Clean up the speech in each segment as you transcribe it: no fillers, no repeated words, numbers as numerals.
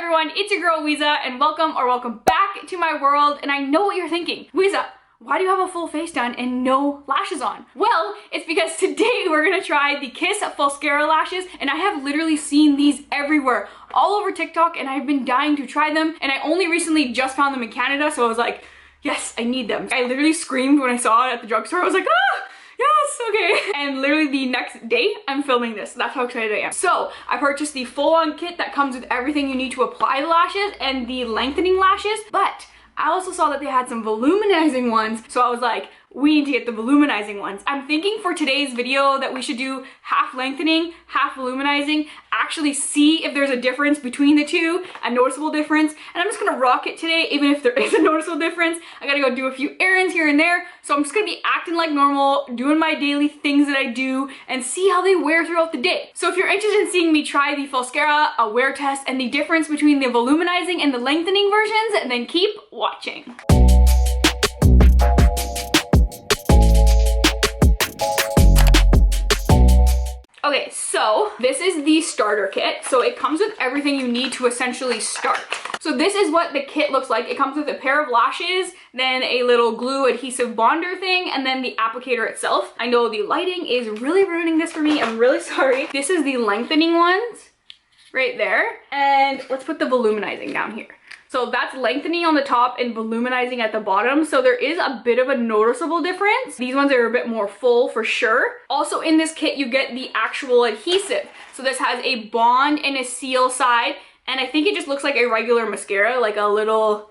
everyone, it's your girl Weeza and welcome back to my world. And I know what you're thinking. Weeza, why do you have a full face done and no lashes on? Well, it's because today we're gonna try the Kiss Falscara lashes, and I have literally seen these everywhere, all over TikTok, and I've been dying to try them, and I only recently just found them in Canada, so I was like, yes, I need them. I literally screamed when I saw it at the drugstore. I was like, ah! Yes, okay. And literally the next day, I'm filming this. That's how excited I am. So I purchased the full-on kit that comes with everything you need to apply the lashes and the lengthening lashes, but I also saw that they had some volumizing ones. So I was like, we need to get the volumizing ones. I'm thinking for today's video that we should do half lengthening, half volumizing, actually see if there's a difference between the two, a noticeable difference. And I'm just gonna rock it today, even if there is a noticeable difference. I gotta go do a few errands here and there. So I'm just gonna be acting like normal, doing my daily things that I do, and see how they wear throughout the day. So if you're interested in seeing me try the Falscara, a wear test, and the difference between the volumizing and the lengthening versions, then keep watching. Okay, so this is the starter kit. So it comes with everything you need to essentially start. So this is what the kit looks like. It comes with a pair of lashes, then a little glue adhesive bonder thing, and then the applicator itself. I know the lighting is really ruining this for me. I'm really sorry. This is the lengthening ones right there. And let's put the volumizing down here. So that's lengthening on the top and volumizing at the bottom. So there is a bit of a noticeable difference. These ones are a bit more full for sure. Also in this kit, you get the actual adhesive. So this has a bond and a seal side. And I think it just looks like a regular mascara, like a little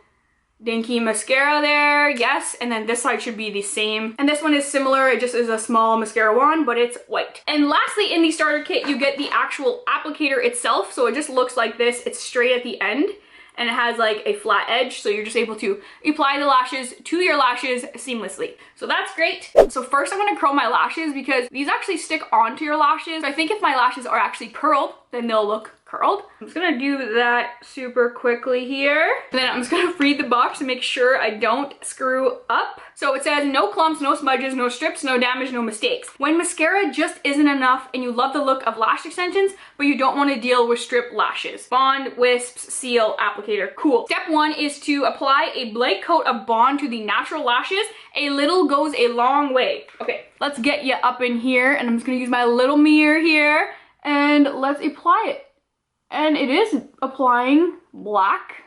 dinky mascara there. Yes. And then this side should be the same. And this one is similar. It just is a small mascara wand, but it's white. And lastly, in the starter kit, you get the actual applicator itself. So it just looks like this. It's straight at the end. And it has like a flat edge, so you're just able to apply the lashes to your lashes seamlessly. So that's great. So first I'm gonna curl my lashes because these actually stick onto your lashes. I think if my lashes are actually curled, then they'll look curled. I'm just gonna do that super quickly here. And then I'm just gonna read the box to make sure I don't screw up. So it says no clumps, no smudges, no strips, no damage, no mistakes. When mascara just isn't enough and you love the look of lash extensions, but you don't want to deal with strip lashes. Bond, wisps, seal, applicator, cool. Step one is to apply a blank coat of bond to the natural lashes. A little goes a long way. Okay, let's get you up in here, and I'm just gonna use my little mirror here and let's apply it. And it is applying black.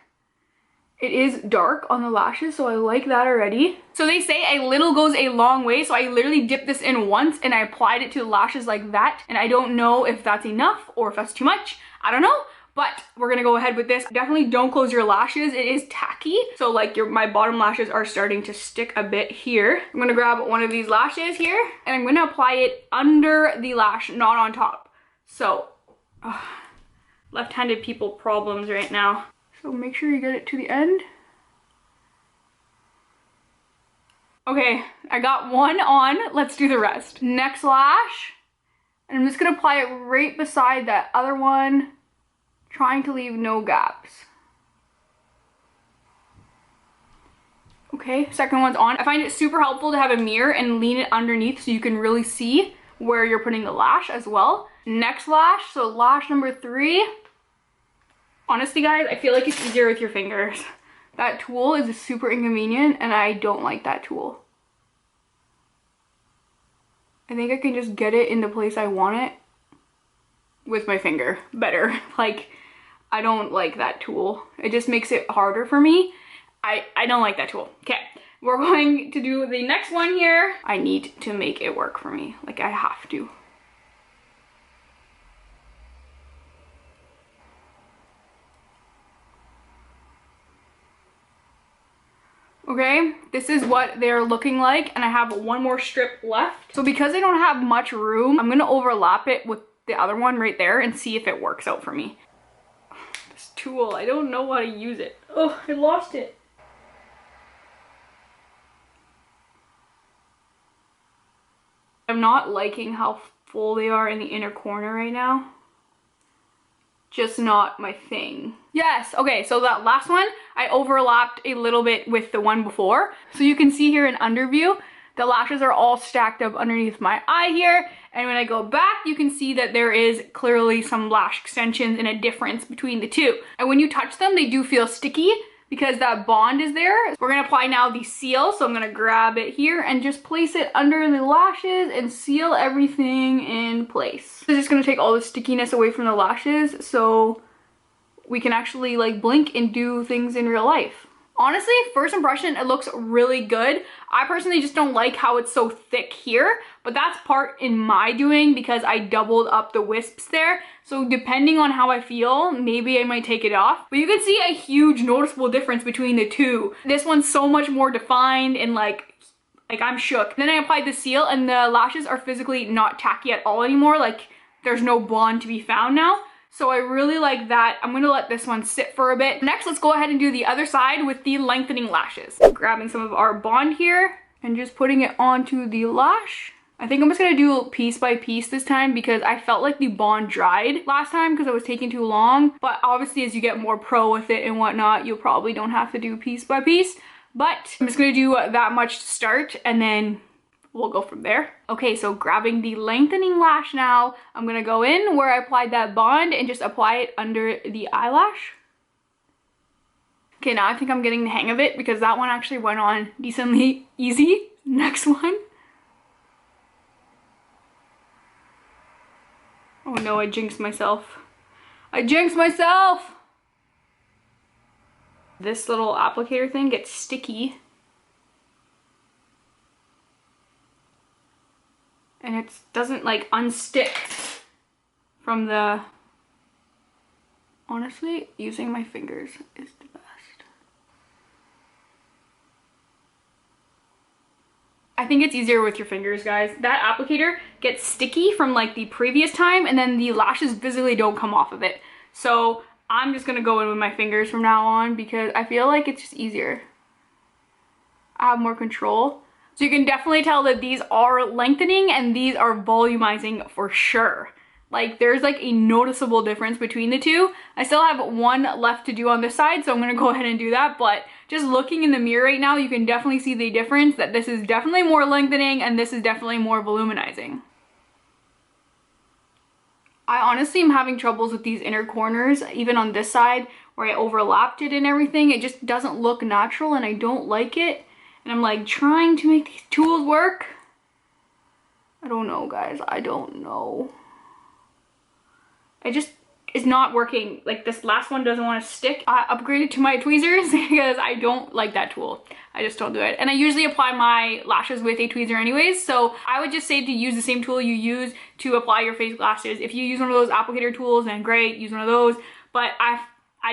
It is dark on the lashes, so I like that already. So they say a little goes a long way, so I literally dipped this in once and I applied it to the lashes like that. And I don't know if that's enough or if that's too much. I don't know, but we're gonna go ahead with this. Definitely don't close your lashes. It is tacky. So like my bottom lashes are starting to stick a bit here. I'm gonna grab one of these lashes here and I'm gonna apply it under the lash, not on top. So, left-handed people problems right now. So make sure you get it to the end. Okay, I got one on. Let's do the rest. Next lash. And I'm just gonna apply it right beside that other one, trying to leave no gaps. Okay, second one's on. I find it super helpful to have a mirror and lean it underneath so you can really see where you're putting the lash as well. Next lash, so lash number 3. Honestly, guys, I feel like it's easier with your fingers. That tool is super inconvenient, and I don't like that tool. I think I can just get it in the place I want it with my finger better. Like, I don't like that tool. It just makes it harder for me. I don't like that tool. Okay, we're going to do the next one here. I need to make it work for me. Like, I have to. Okay, this is what they're looking like, and I have one more strip left. So because I don't have much room, I'm gonna overlap it with the other one right there and see if it works out for me. This tool, I don't know how to use it. Oh, I lost it. I'm not liking how full they are in the inner corner right now. Just not my thing. Yes, okay, so that last one, I overlapped a little bit with the one before. So you can see here in underview The lashes are all stacked up underneath my eye here. And when I go back, you can see that there is clearly some lash extensions and a difference between the two. And when you touch them, they do feel sticky because that bond is there. We're gonna apply now the seal. So I'm gonna grab it here and just place it under the lashes and seal everything in place. It's just gonna take all the stickiness away from the lashes so we can actually like blink and do things in real life. Honestly, first impression, it looks really good. I personally just don't like how it's so thick here, but that's part in my doing because I doubled up the wisps there. So depending on how I feel, maybe I might take it off. But you can see a huge noticeable difference between the two. This one's so much more defined and like I'm shook. Then I applied the seal and the lashes are physically not tacky at all anymore. Like there's no bond to be found now. So I really like that. I'm gonna let this one sit for a bit. Next, let's go ahead and do the other side with the lengthening lashes. Grabbing some of our bond here and just putting it onto the lash. I think I'm just gonna do piece by piece this time because I felt like the bond dried last time because it was taking too long. But obviously as you get more pro with it and whatnot, you probably don't have to do piece by piece. But I'm just gonna do that much to start and then we'll go from there. Okay, so grabbing the lengthening lash now, I'm gonna go in where I applied that bond and just apply it under the eyelash. Okay, now I think I'm getting the hang of it because that one actually went on decently easy. Next one. Oh no, I jinxed myself. I jinxed myself! This little applicator thing gets sticky. And it doesn't like unstick from the, honestly, using my fingers is the best. I think it's easier with your fingers, guys. That applicator gets sticky from like the previous time and then the lashes visibly don't come off of it. So I'm just gonna go in with my fingers from now on because I feel like it's just easier. I have more control. So you can definitely tell that these are lengthening and these are volumizing for sure. Like there's like a noticeable difference between the two. I still have one left to do on this side, so I'm gonna go ahead and do that. But just looking in the mirror right now, you can definitely see the difference that this is definitely more lengthening and this is definitely more volumizing. I honestly am having troubles with these inner corners, even on this side where I overlapped it and everything. It just doesn't look natural and I don't like it. And I'm like trying to make these tools work. I don't know, guys. I don't know. It's not working. Like this last one doesn't want to stick. I upgraded to my tweezers because I don't like that tool. I just don't do it. And I usually apply my lashes with a tweezer anyways. So I would just say to use the same tool you use to apply your face lashes. If you use one of those applicator tools, then great, use one of those. But I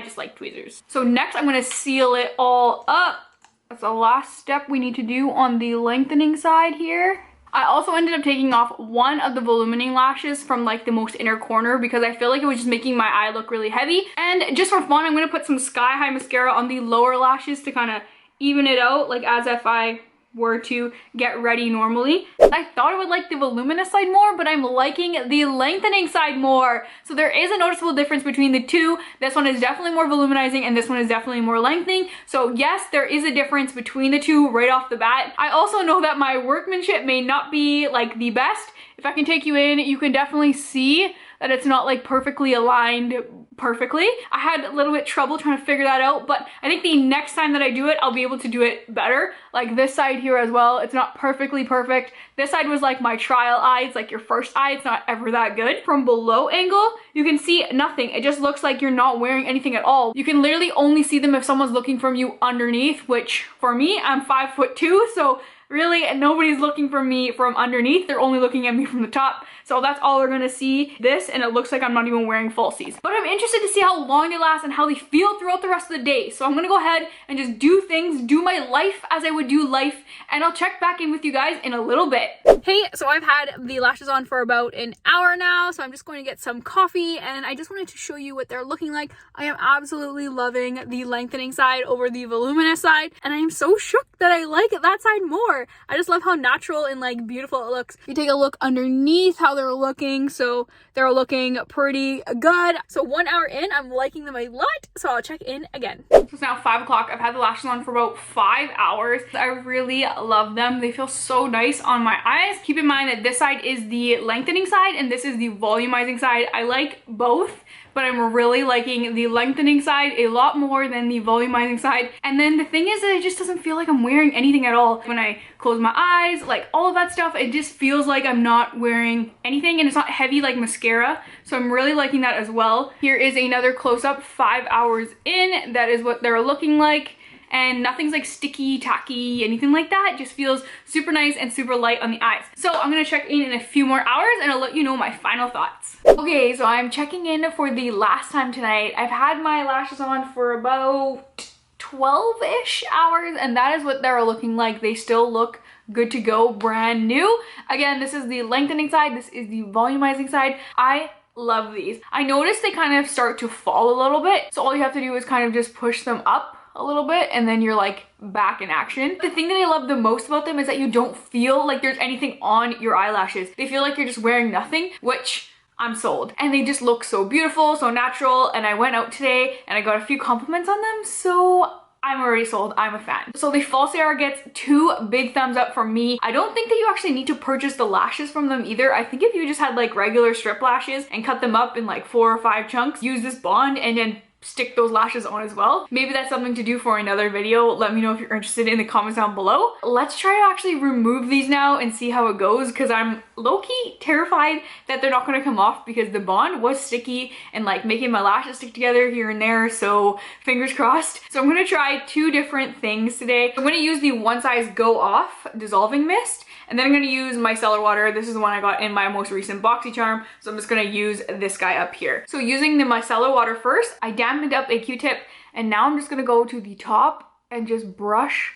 just like tweezers. So next I'm going to seal it all up. That's the last step we need to do on the lengthening side here. I also ended up taking off one of the volumizing lashes from like the most inner corner because I feel like it was just making my eye look really heavy. And just for fun, I'm going to put some Sky High mascara on the lower lashes to kind of even it out, like as if I were to get ready normally. I thought I would like the voluminous side more, but I'm liking the lengthening side more. So there is a noticeable difference between the two. This one is definitely more volumizing and this one is definitely more lengthening. So yes, there is a difference between the two right off the bat. I also know that my workmanship may not be like the best. If I can take you in, you can definitely see that it's not like perfectly aligned perfectly. I had a little bit trouble trying to figure that out, but I think the next time that I do it, I'll be able to do it better. Like this side here as well, it's not perfectly perfect. This side was like my trial eye. It's like your first eye. It's not ever that good. From below angle, you can see nothing. It just looks like you're not wearing anything at all. You can literally only see them if someone's looking from you underneath, which for me, I'm 5'2", so really nobody's looking for me from underneath. They're only looking at me from the top. So that's all they're gonna see, this, and it looks like I'm not even wearing falsies. But I'm interested to see how long they last and how they feel throughout the rest of the day. So I'm gonna go ahead and just do things, do my life as I would do life, and I'll check back in with you guys in a little bit. Hey, so I've had the lashes on for about an hour now, so I'm just going to get some coffee, and I just wanted to show you what they're looking like. I am absolutely loving the lengthening side over the voluminous side, and I am so shook that I like that side more. I just love how natural and like beautiful it looks. You take a look underneath, how they're looking. So they're looking pretty good. So 1 hour in, I'm liking them a lot. So I'll check in again. So it's now 5 o'clock. I've had the lashes on for about 5 hours. I really love them. They feel so nice on my eyes. Keep in mind that this side is the lengthening side and this is the volumizing side. I like both, but I'm really liking the lengthening side a lot more than the volumizing side. And then the thing is that it just doesn't feel like I'm wearing anything at all. When I close my eyes, like all of that stuff, it just feels like I'm not wearing anything, and it's not heavy like mascara. So I'm really liking that as well. Here is another close-up 5 hours in. That is what they're looking like. And nothing's like sticky, tacky, anything like that. It just feels super nice and super light on the eyes. So I'm gonna check in a few more hours and I'll let you know my final thoughts. Okay, so I'm checking in for the last time tonight. I've had my lashes on for about 12-ish hours, and that is what they're looking like. They still look good to go, brand new. Again, this is the lengthening side, this is the volumizing side. I love these. I noticed they kind of start to fall a little bit, so all you have to do is kind of just push them up a little bit and then you're like back in action. The thing that I love the most about them is that you don't feel like there's anything on your eyelashes. They feel like you're just wearing nothing, which I'm sold. And they just look so beautiful, so natural. And I went out today and I got a few compliments on them, so I'm already sold. I'm a fan. So the Falscara gets 2 big thumbs up from me. I don't think that you actually need to purchase the lashes from them either. I think if you just had like regular strip lashes and cut them up in like 4 or 5 chunks, use this bond and then stick those lashes on as well. Maybe that's something to do for another video. Let me know if you're interested in the comments down below. Let's try to actually remove these now and see how it goes, because I'm low-key terrified that they're not going to come off because the bond was sticky and like making my lashes stick together here and there, so fingers crossed. So I'm going to try 2 different things today. I'm going to use the One Size Go Off dissolving mist, and then I'm going to use micellar water. This is the one I got in my most recent BoxyCharm, so I'm just going to use this guy up here. So using the micellar water first, I dampened up a Q-tip, and now I'm just going to go to the top and just brush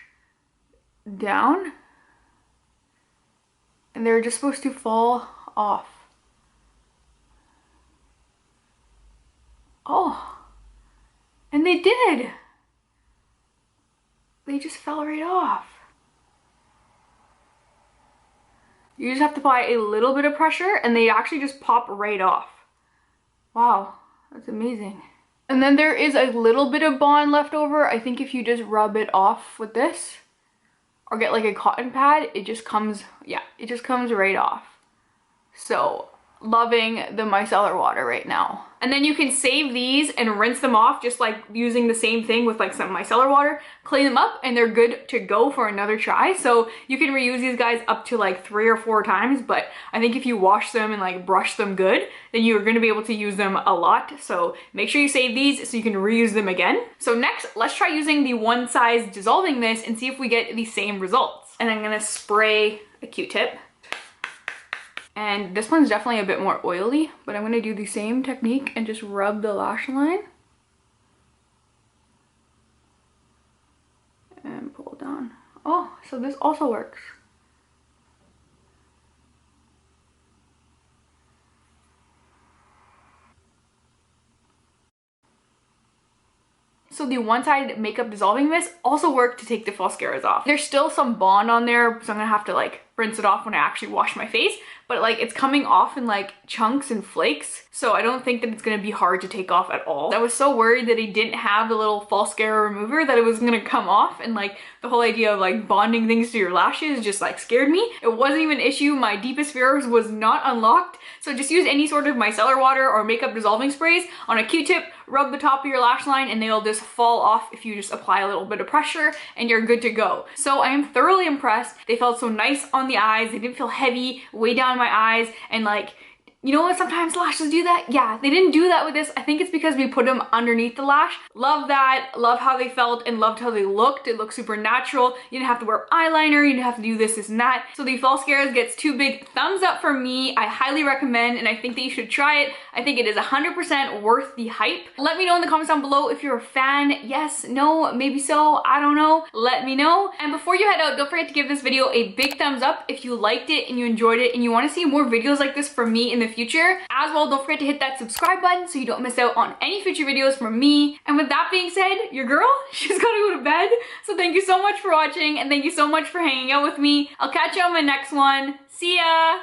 down. And they're just supposed to fall off. Oh, and they did. They just fell right off. You just have to apply a little bit of pressure and they actually just pop right off. Wow, that's amazing. And then there is a little bit of bond left over. I think if you just rub it off with this or get like a cotton pad, it just comes, yeah, it just comes right off. So loving the micellar water right now. And then you can save these and rinse them off just like using the same thing with like some micellar water, clean them up, and they're good to go for another try. So you can reuse these guys up to like 3 or 4 times, but I think if you wash them and like brush them good, then you're going to be able to use them a lot. So make sure you save these so you can reuse them again. So next, let's try using the One Size dissolving mist and see if we get the same results. And I'm going to spray a Q-tip. And this one's definitely a bit more oily, but I'm going to do the same technique and just rub the lash line. And pull down. Oh, so this also works. So the One Side makeup dissolving mist also worked to take the Falscaras off. There's still some bond on there, so I'm gonna have to like rinse it off when I actually wash my face, but like it's coming off in like chunks and flakes, so I don't think that it's gonna be hard to take off at all. I was so worried that he didn't have the little Falscara remover that it was gonna come off, and like the whole idea of like bonding things to your lashes just like scared me. It wasn't even an issue. My deepest fears was not unlocked. So just use any sort of micellar water or makeup dissolving sprays on a Q-tip, rub the top of your lash line, and they'll just fall off if you just apply a little bit of pressure, and you're good to go. So I am thoroughly impressed. They felt so nice on the eyes. They didn't feel heavy way down my eyes, and like, you know what, sometimes lashes do that? Yeah, they didn't do that with this. I think it's because we put them underneath the lash. Love that, love how they felt, and loved how they looked. It looked super natural. You didn't have to wear eyeliner, you didn't have to do this and that. So the Falscaras gets 2 big thumbs up for me. I highly recommend, and I think that you should try it. I think it is 100% worth the hype. Let me know in the comments down below if you're a fan. Yes, no, maybe so, I don't know. Let me know. And before you head out, don't forget to give this video a big thumbs up if you liked it and you enjoyed it and you want to see more videos like this from me in the future. As well, don't forget to hit that subscribe button so you don't miss out on any future videos from me. And with that being said, your girl, she's gotta go to bed. So thank you so much for watching, and thank you so much for hanging out with me. I'll catch you on my next one. See ya!